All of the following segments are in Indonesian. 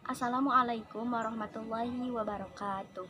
Assalamualaikum warahmatullahi wabarakatuh.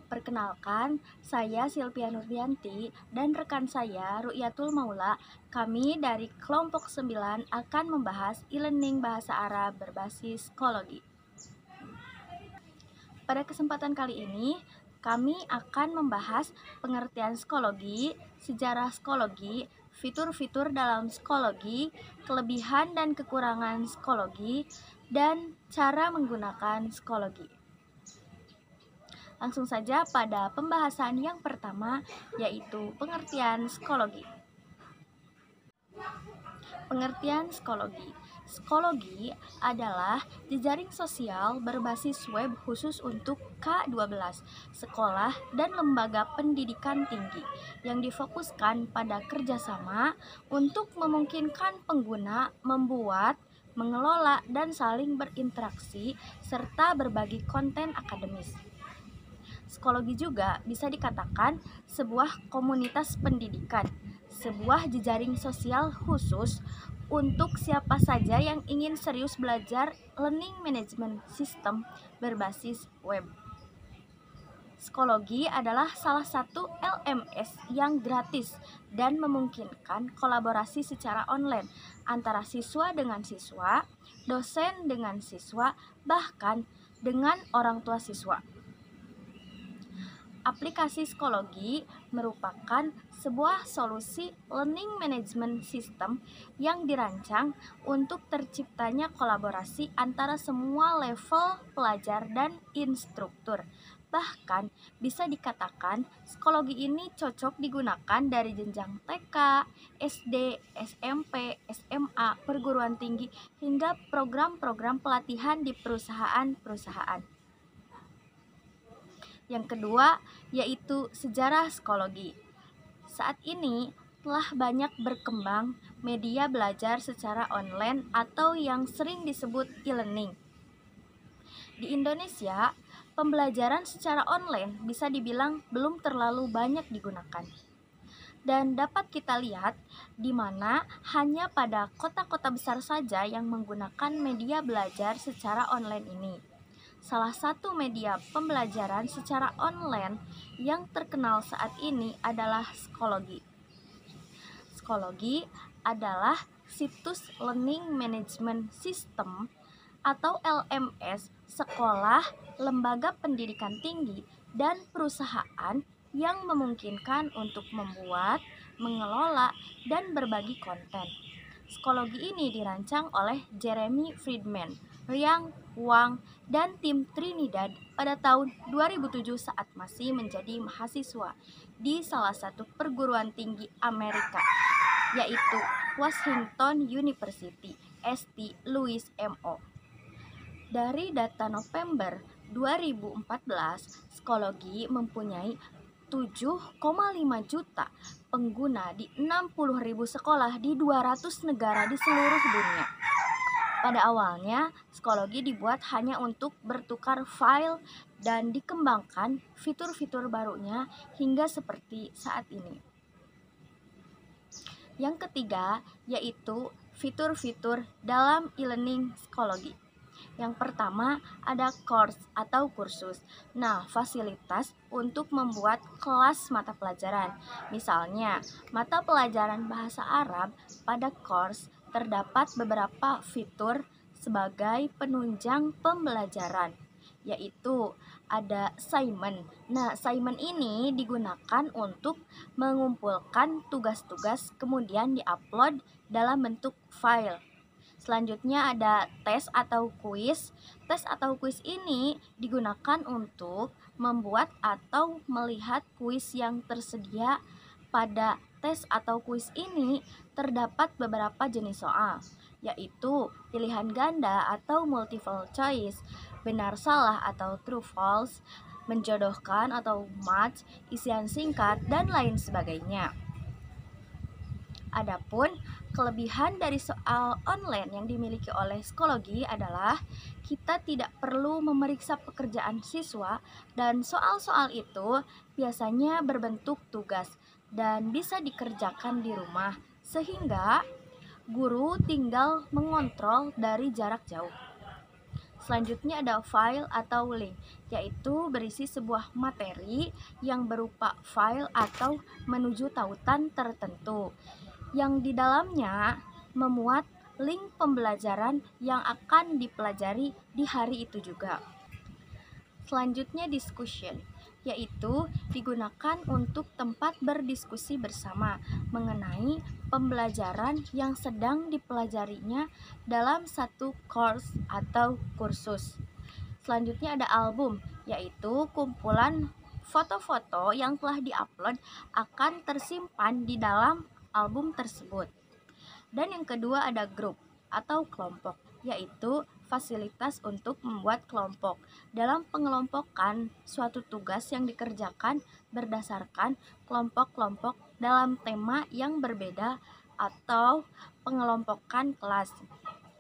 Perkenalkan, saya Silvia Nurdianti dan rekan saya Ru'yatul Maula. Kami dari kelompok 9 akan membahas e-learning bahasa Arab berbasis psikologi. Pada kesempatan kali ini, kami akan membahas pengertian psikologi, sejarah psikologi, fitur-fitur dalam psikologi, kelebihan dan kekurangan psikologi, dan cara menggunakan psikologi. Langsung saja pada pembahasan yang pertama, yaitu pengertian psikologi. Pengertian psikologi. Psikologi adalah jejaring sosial berbasis web khusus untuk K12, sekolah dan lembaga pendidikan tinggi, yang difokuskan pada kerjasama untuk memungkinkan pengguna membuat, mengelola, dan saling berinteraksi, serta berbagi konten akademis. Psikologi juga bisa dikatakan sebuah komunitas pendidikan, sebuah jejaring sosial khusus untuk siapa saja yang ingin serius belajar learning management system berbasis web. Psikologi adalah salah satu LMS yang gratis dan memungkinkan kolaborasi secara online antara siswa dengan siswa, dosen dengan siswa, bahkan dengan orang tua siswa. Aplikasi psikologi merupakan sebuah solusi learning management system yang dirancang untuk terciptanya kolaborasi antara semua level pelajar dan instruktur. Bahkan bisa dikatakan psikologi ini cocok digunakan dari jenjang TK, SD, SMP, SMA, perguruan tinggi, hingga program-program pelatihan di perusahaan-perusahaan. Yang kedua, yaitu sejarah psikologi. Saat ini telah banyak berkembang media belajar secara online atau yang sering disebut e-learning. Di Indonesia, pembelajaran secara online bisa dibilang belum terlalu banyak digunakan. Dan dapat kita lihat di mana hanya pada kota-kota besar saja yang menggunakan media belajar secara online ini. Salah satu media pembelajaran secara online yang terkenal saat ini adalah psikologi. Psikologi adalah situs Learning Management System atau LMS sekolah, lembaga pendidikan tinggi, dan perusahaan yang memungkinkan untuk membuat, mengelola, dan berbagi konten. Psikologi ini dirancang oleh Jeremy Friedman, Ryan Wang, dan tim Trinidad pada tahun 2007 saat masih menjadi mahasiswa di salah satu perguruan tinggi Amerika, yaitu Washington University, St. Louis MO. Dari data November 2014, psikologi mempunyai 7,5 juta pengguna di 60.000 sekolah di 200 negara di seluruh dunia. Pada awalnya, psikologi dibuat hanya untuk bertukar file dan dikembangkan fitur-fitur barunya hingga seperti saat ini. Yang ketiga, yaitu fitur-fitur dalam e-learning psikologi. Yang pertama ada course atau kursus. Nah, fasilitas untuk membuat kelas mata pelajaran. Misalnya, mata pelajaran bahasa Arab pada course terdapat beberapa fitur sebagai penunjang pembelajaran, yaitu ada assignment. Nah, assignment ini digunakan untuk mengumpulkan tugas-tugas kemudian diupload dalam bentuk file. Selanjutnya ada tes atau kuis. Tes atau kuis ini digunakan untuk membuat atau melihat kuis yang tersedia. Pada tes atau kuis ini terdapat beberapa jenis soal, yaitu pilihan ganda atau multiple choice, benar salah atau true false, menjodohkan atau match, isian singkat, dan lain sebagainya. Adapun kelebihan dari soal online yang dimiliki oleh psikologi adalah kita tidak perlu memeriksa pekerjaan siswa dan soal-soal itu biasanya berbentuk tugas dan bisa dikerjakan di rumah sehingga guru tinggal mengontrol dari jarak jauh. Selanjutnya ada file atau link, yaitu berisi sebuah materi yang berupa file atau menuju tautan tertentu, yang di dalamnya memuat link pembelajaran yang akan dipelajari di hari itu juga. Selanjutnya discussion, yaitu digunakan untuk tempat berdiskusi bersama mengenai pembelajaran yang sedang dipelajarinya dalam satu course atau kursus. Selanjutnya ada album, yaitu kumpulan foto-foto yang telah diupload akan tersimpan di dalam album tersebut. Dan yang kedua ada grup atau kelompok, yaitu fasilitas untuk membuat kelompok dalam pengelompokan suatu tugas yang dikerjakan berdasarkan kelompok-kelompok dalam tema yang berbeda atau pengelompokan kelas.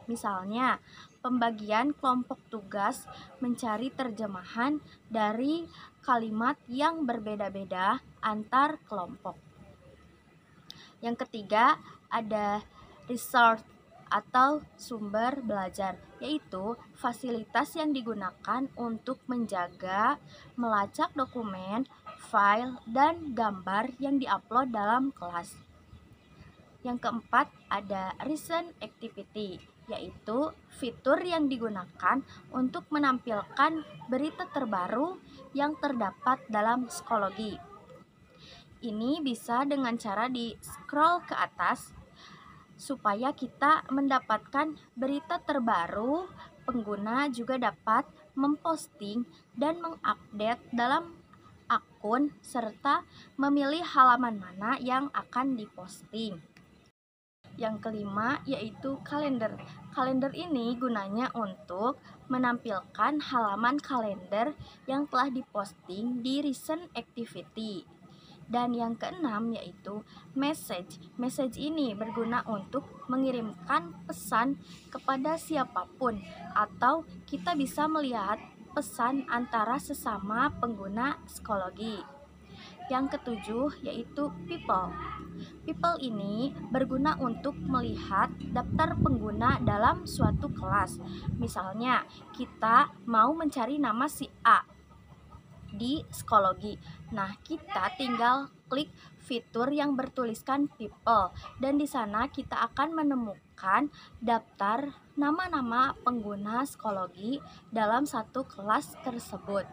Misalnya, pembagian kelompok tugas mencari terjemahan dari kalimat yang berbeda-beda antar kelompok. Yang ketiga, ada resource atau sumber belajar, yaitu fasilitas yang digunakan untuk menjaga, melacak dokumen, file, dan gambar yang diupload dalam kelas. Yang keempat, ada recent activity, yaitu fitur yang digunakan untuk menampilkan berita terbaru yang terdapat dalam psikologi. Ini bisa dengan cara di scroll ke atas supaya kita mendapatkan berita terbaru. Pengguna juga dapat memposting dan mengupdate dalam akun serta memilih halaman mana yang akan diposting. Yang kelima yaitu kalender. Kalender ini gunanya untuk menampilkan halaman kalender yang telah diposting di recent activity. Dan yang keenam yaitu message. Message ini berguna untuk mengirimkan pesan kepada siapapun, atau kita bisa melihat pesan antara sesama pengguna psikologi. Yang ketujuh yaitu people. People ini berguna untuk melihat daftar pengguna dalam suatu kelas. Misalnya, kita mau mencari nama si A di psikologi. Nah, kita tinggal klik fitur yang bertuliskan people, dan di sana kita akan menemukan daftar nama-nama pengguna psikologi dalam satu kelas tersebut.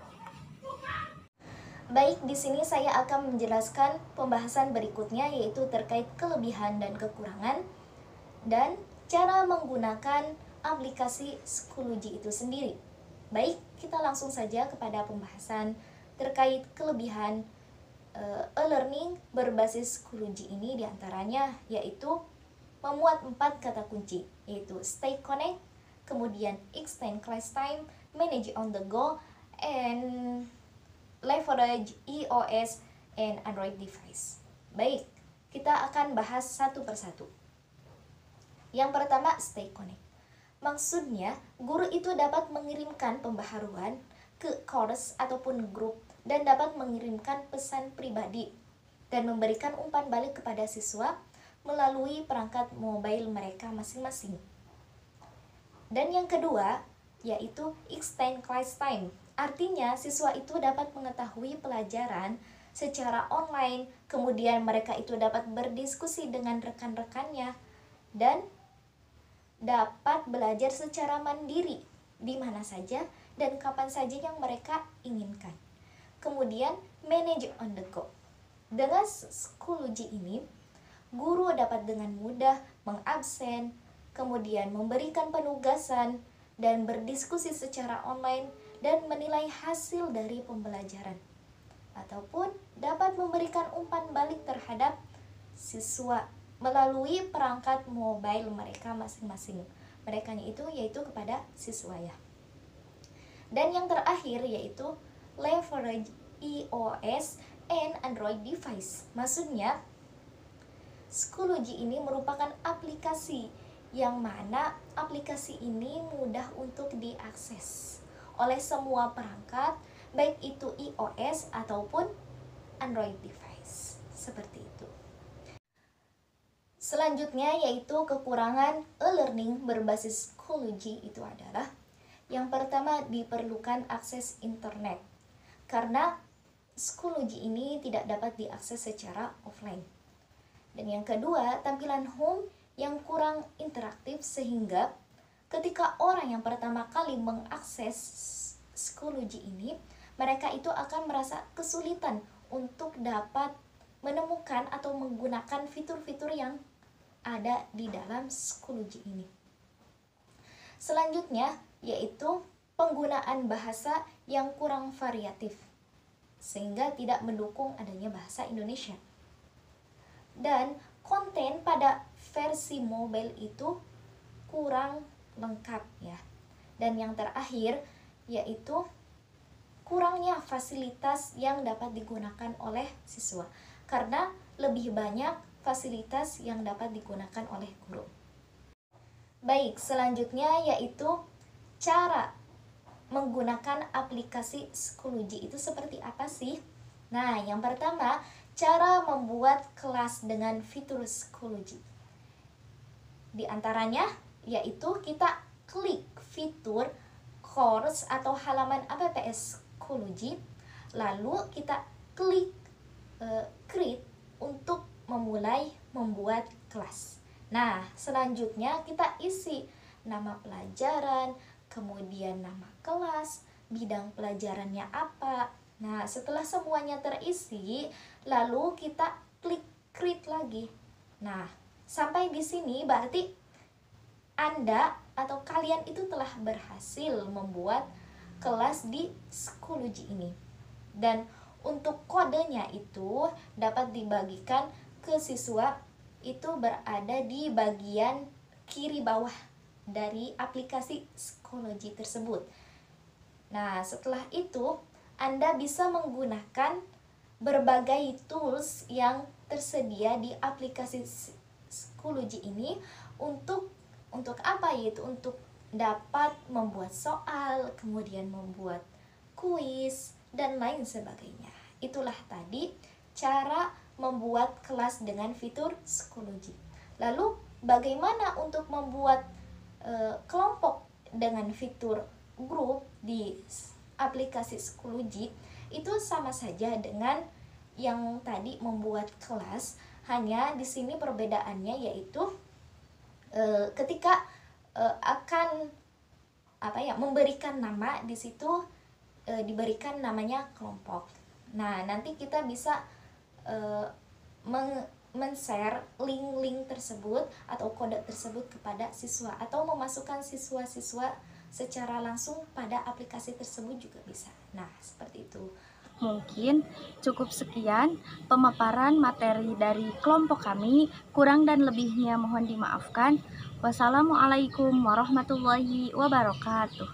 Baik, di sini saya akan menjelaskan pembahasan berikutnya, yaitu terkait kelebihan dan kekurangan dan cara menggunakan aplikasi Schoology itu sendiri. Baik, kita langsung saja kepada pembahasan terkait kelebihan e-learning berbasis Schoology ini, diantaranya yaitu memuat 4 kata kunci, yaitu stay connect, kemudian extend class time, manage on the go, and leverage iOS and Android device. Baik, kita akan bahas satu persatu. Yang pertama, stay connect. Maksudnya, guru itu dapat mengirimkan pembaharuan ke course ataupun grup dan dapat mengirimkan pesan pribadi dan memberikan umpan balik kepada siswa melalui perangkat mobile mereka masing-masing. Dan yang kedua, yaitu extend class time. Artinya, siswa itu dapat mengetahui pelajaran secara online, kemudian mereka itu dapat berdiskusi dengan rekan-rekannya dan dapat belajar secara mandiri di mana saja dan kapan saja yang mereka inginkan. Kemudian, manage on the go. Dengan Schoology ini, guru dapat dengan mudah mengabsen, kemudian memberikan penugasan, dan berdiskusi secara online dan menilai hasil dari pembelajaran. Ataupun dapat memberikan umpan balik terhadap siswa melalui perangkat mobile mereka masing-masing. Merekanya itu yaitu kepada siswa ya. Dan yang terakhir yaitu leverage iOS and Android device. Maksudnya, Schoology ini merupakan aplikasi yang mana aplikasi ini mudah untuk diakses oleh semua perangkat, baik itu iOS ataupun Android device. Seperti itu. Selanjutnya yaitu kekurangan e-learning berbasis Schoology itu adalah Yang pertama, diperlukan akses internet. Karena Schoology ini tidak dapat diakses secara offline. Dan yang kedua, tampilan home yang kurang interaktif sehingga ketika orang yang pertama kali mengakses Schoology ini, mereka itu akan merasa kesulitan untuk dapat menemukan atau menggunakan fitur-fitur yang ada di dalam Schoology ini. Selanjutnya yaitu penggunaan bahasa yang kurang variatif sehingga tidak mendukung adanya bahasa Indonesia. Dan konten pada versi mobile itu kurang lengkap ya. Dan yang terakhir yaitu kurangnya fasilitas yang dapat digunakan oleh siswa karena lebih banyak fasilitas yang dapat digunakan oleh guru. Baik, selanjutnya yaitu cara menggunakan aplikasi Schoology itu seperti apa sih? Nah, yang pertama, cara membuat kelas dengan fitur Schoology. Di antaranya yaitu kita klik fitur course atau halaman apps Schoology, lalu kita klik create untuk memulai membuat kelas. Nah, selanjutnya kita isi nama pelajaran, kemudian nama kelas, bidang pelajarannya apa. Nah, setelah semuanya terisi, lalu kita klik create lagi. Nah, sampai di sini berarti Anda atau kalian itu telah berhasil membuat kelas di Schoology ini. Dan untuk kodenya itu dapat dibagikan ke siswa itu berada di bagian kiri bawah dari aplikasi Schoology tersebut. Nah, setelah itu Anda bisa menggunakan berbagai tools yang tersedia di aplikasi Schoology ini untuk apa? Yaitu untuk dapat membuat soal, kemudian membuat kuis dan lain sebagainya. Itulah tadi cara membuat kelas dengan fitur Schoology. Lalu bagaimana untuk membuat kelompok dengan fitur grup di aplikasi Schoology? Itu sama saja dengan yang tadi membuat kelas, hanya di sini perbedaannya yaitu ketika akan memberikan nama, di situ diberikan namanya kelompok. Nah, nanti kita bisa men-share link-link tersebut atau kode tersebut kepada siswa atau memasukkan siswa-siswa secara langsung pada aplikasi tersebut juga bisa. Nah, seperti itu. Mungkin cukup sekian pemaparan materi dari kelompok kami. Kurang dan lebihnya mohon dimaafkan. Wassalamualaikum warahmatullahi wabarakatuh.